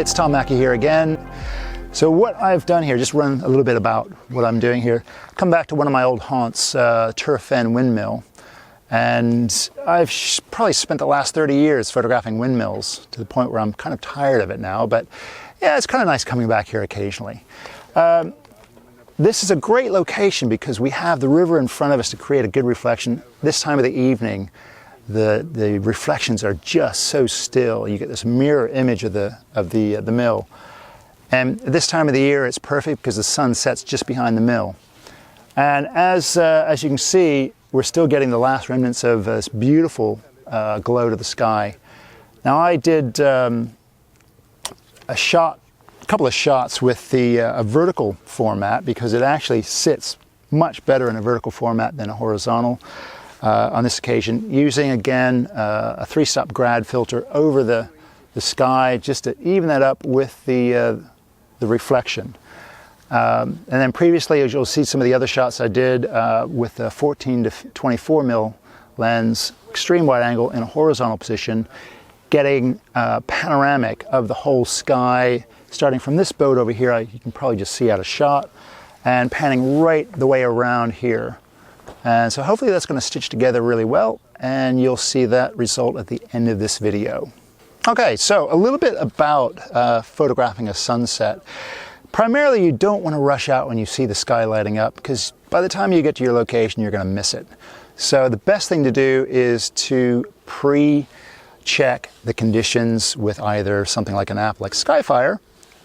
it's Tom Mackie here again. So what I've done here, just run a little bit about what I'm doing here. Come back to one of my old haunts, Turfen Windmill. And I've probably spent the last 30 years photographing windmills to the point where I'm kind of tired of it now, but yeah, it's kind of nice coming back here occasionally. This is a great location because we have the river in front of us to create a good reflection. This time of the evening, the reflections are just so still. You get this mirror image of the mill. And this time of the year, it's perfect because the sun sets just behind the mill. And as you can see, we're still getting the last remnants of this beautiful glow to the sky. Now I did a couple of shots with a vertical format because it actually sits much better in a vertical format than a horizontal on this occasion, using again a 3-stop grad filter over the sky just to even that up with the reflection. And then previously, as you'll see some of the other shots I did with a 14 to 24 mil lens, extreme wide angle in a horizontal position, getting panoramic of the whole sky, starting from this boat over here, you can probably just see out of shot, and panning right the way around here. And so hopefully that's going to stitch together really well, and you'll see that result at the end of this video. Okay, so a little bit about photographing a sunset. Primarily, you don't want to rush out when you see the sky lighting up, because by the time you get to your location, you're going to miss it. So the best thing to do is to pre-check the conditions with either something like an app like Skyfire,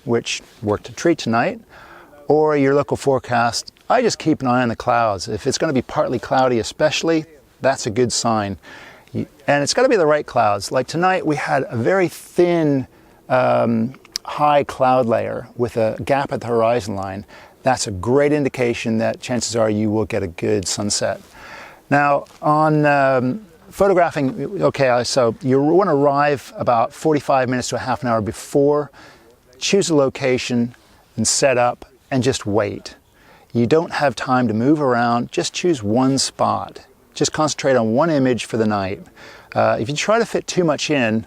which worked a treat tonight, or your local forecast. I just keep an eye on the clouds. If it's going to be partly cloudy especially, that's a good sign. And it's got to be the right clouds. Like tonight, we had a very thin high cloud layer with a gap at the horizon line. That's a great indication that chances are you will get a good sunset. Now on photographing, okay, so you want to arrive about 45 minutes to a half an hour before, choose a location and set up and just wait. You don't have time to move around, just choose one spot. Just concentrate on one image for the night. If you try to fit too much in,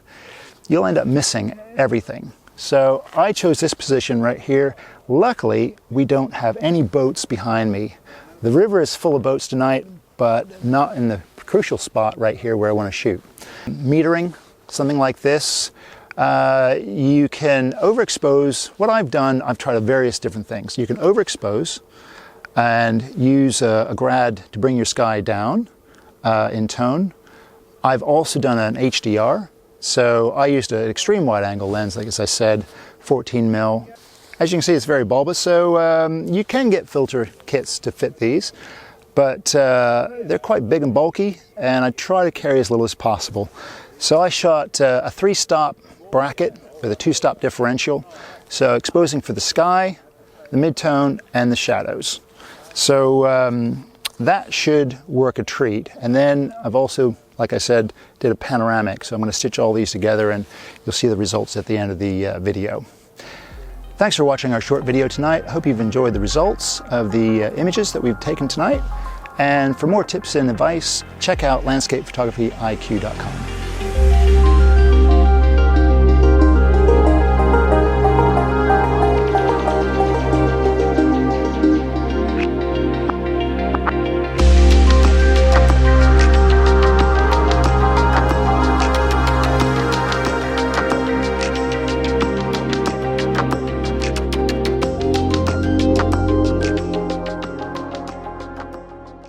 you'll end up missing everything. So I chose this position right here. Luckily, we don't have any boats behind me. The river is full of boats tonight, but not in the crucial spot right here where I want to shoot. Metering, something like this. You can overexpose. What I've done, I've tried various different things. You can overexpose and use a grad to bring your sky down in tone. I've also done an HDR. So I used an extreme wide angle lens, like as I said, 14 mil. As you can see, it's very bulbous, so you can get filter kits to fit these, but they're quite big and bulky, and I try to carry as little as possible. So I shot a 3-stop bracket with a 2-stop differential, so exposing for the sky, the midtone, and the shadows. So that should work a treat. And then I've also, like I said, did a panoramic, so I'm going to stitch all these together and you'll see the results at the end of the video. Thanks for watching our short video tonight. I hope you've enjoyed the results of the images that we've taken tonight. And for more tips and advice, check out landscapephotographyiq.com.